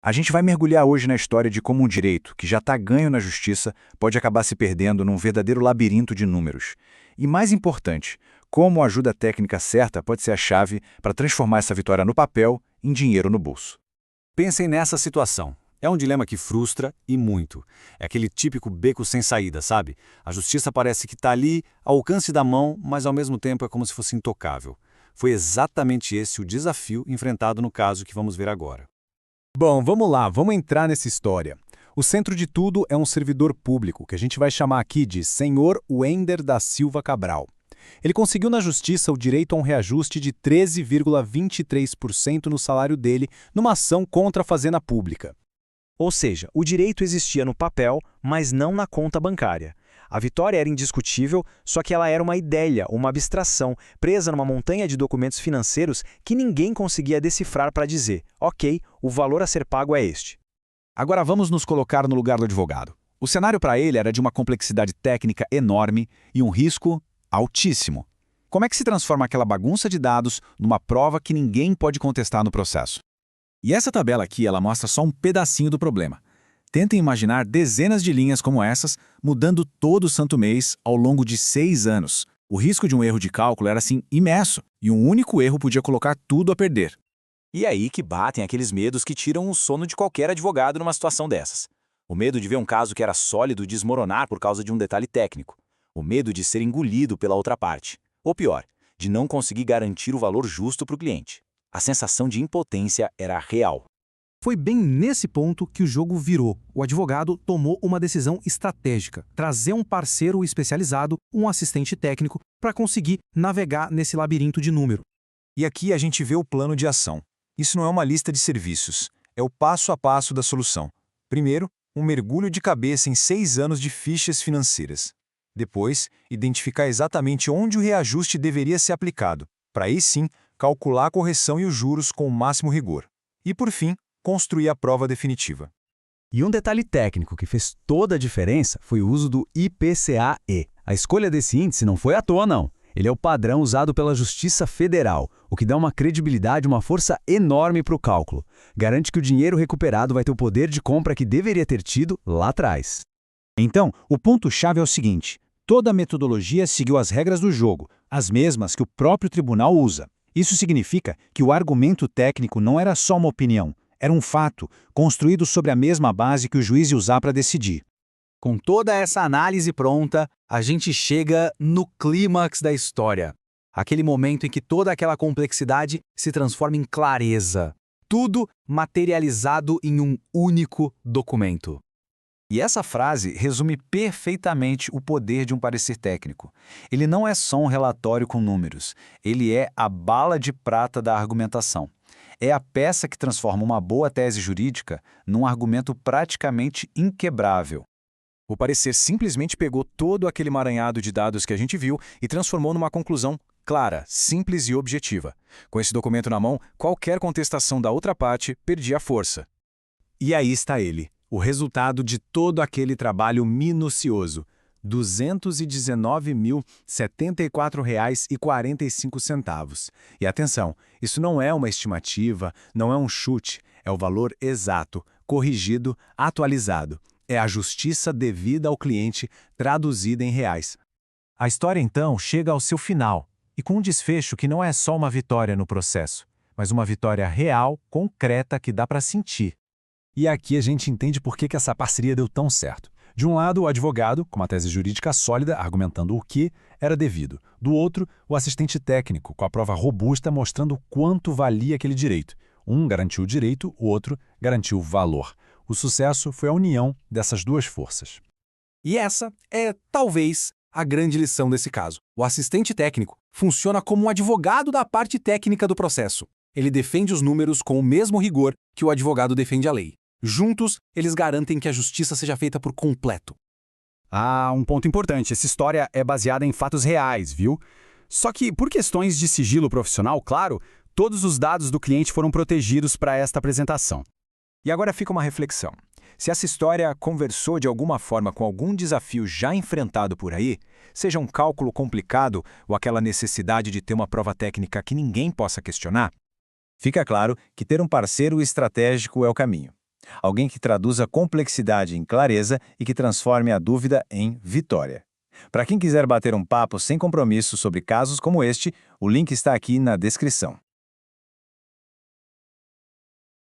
A gente vai mergulhar hoje na história de como um direito, que já está ganho na justiça, pode acabar se perdendo num verdadeiro labirinto de números. E mais importante, como a ajuda técnica certa pode ser a chave para transformar essa vitória no papel em dinheiro no bolso. Pensem nessa situação. É um dilema que frustra e muito. É aquele típico beco sem saída, sabe? A justiça parece que está ali, ao alcance da mão, mas ao mesmo tempo é como se fosse intocável. Foi exatamente esse o desafio enfrentado no caso que vamos ver agora. Bom, vamos lá, vamos entrar nessa história. O centro de tudo é um servidor público, que a gente vai chamar aqui de Senhor Wender da Silva Cabral. Ele conseguiu na justiça o direito a um reajuste de 13,23% no salário dele numa ação contra a fazenda pública. Ou seja, o direito existia no papel, mas não na conta bancária. A vitória era indiscutível, só que ela era uma ideia, uma abstração, presa numa montanha de documentos financeiros que ninguém conseguia decifrar para dizer, ok, o valor a ser pago é este. Agora vamos nos colocar no lugar do advogado. O cenário para ele era de uma complexidade técnica enorme e um risco altíssimo. Como é que se transforma aquela bagunça de dados numa prova que ninguém pode contestar no processo? E essa tabela aqui, ela mostra só um pedacinho do problema. Tentem imaginar dezenas de linhas como essas, mudando todo santo mês ao longo de 6 anos. O risco de um erro de cálculo era assim imenso, e um único erro podia colocar tudo a perder. E aí que batem aqueles medos que tiram o sono de qualquer advogado numa situação dessas. O medo de ver um caso que era sólido desmoronar por causa de um detalhe técnico. O medo de ser engolido pela outra parte. Ou pior, de não conseguir garantir o valor justo para o cliente. A sensação de impotência era real. Foi bem nesse ponto que o jogo virou. O advogado tomou uma decisão estratégica, trazer um parceiro especializado, um assistente técnico, para conseguir navegar nesse labirinto de número. E aqui a gente vê o plano de ação. Isso não é uma lista de serviços, é o passo a passo da solução. Primeiro, um mergulho de cabeça em 6 anos de fichas financeiras. Depois, identificar exatamente onde o reajuste deveria ser aplicado, para aí sim calcular a correção e os juros com o máximo rigor. E por fim, construir a prova definitiva. E um detalhe técnico que fez toda a diferença foi o uso do IPCA-E. A escolha desse índice não foi à toa, não. Ele é o padrão usado pela Justiça Federal, o que dá uma credibilidade e uma força enorme para o cálculo. Garante que o dinheiro recuperado vai ter o poder de compra que deveria ter tido lá atrás. Então, o ponto-chave é o seguinte: toda a metodologia seguiu as regras do jogo, as mesmas que o próprio tribunal usa. Isso significa que o argumento técnico não era só uma opinião, era um fato, construído sobre a mesma base que o juiz ia usar para decidir. Com toda essa análise pronta, a gente chega no clímax da história. Aquele momento em que toda aquela complexidade se transforma em clareza. Tudo materializado em um único documento. E essa frase resume perfeitamente o poder de um parecer técnico. Ele não é só um relatório com números, ele é a bala de prata da argumentação. É a peça que transforma uma boa tese jurídica num argumento praticamente inquebrável. O parecer simplesmente pegou todo aquele emaranhado de dados que a gente viu e transformou numa conclusão clara, simples e objetiva. Com esse documento na mão, qualquer contestação da outra parte perdia a força. E aí está ele, o resultado de todo aquele trabalho minucioso. R$ 219.074,45. E atenção, isso não é uma estimativa, não é um chute, é o valor exato, corrigido, atualizado. É a justiça devida ao cliente, traduzida em reais. A história, então, chega ao seu final, e com um desfecho que não é só uma vitória no processo, mas uma vitória real, concreta, que dá para sentir. E aqui a gente entende por que essa parceria deu tão certo. De um lado, o advogado, com uma tese jurídica sólida, argumentando o que era devido. Do outro, o assistente técnico, com a prova robusta mostrando quanto valia aquele direito. Um garantiu o direito, o outro garantiu o valor. O sucesso foi a união dessas duas forças. E essa é, talvez, a grande lição desse caso. O assistente técnico funciona como um advogado da parte técnica do processo. Ele defende os números com o mesmo rigor que o advogado defende a lei. Juntos, eles garantem que a justiça seja feita por completo. Ah, um ponto importante. Essa história é baseada em fatos reais, viu? Só que, por questões de sigilo profissional, claro, todos os dados do cliente foram protegidos para esta apresentação. E agora fica uma reflexão. Se essa história conversou de alguma forma com algum desafio já enfrentado por aí, seja um cálculo complicado ou aquela necessidade de ter uma prova técnica que ninguém possa questionar, fica claro que ter um parceiro estratégico é o caminho. Alguém que traduza complexidade em clareza e que transforme a dúvida em vitória. Para quem quiser bater um papo sem compromisso sobre casos como este, o link está aqui na descrição.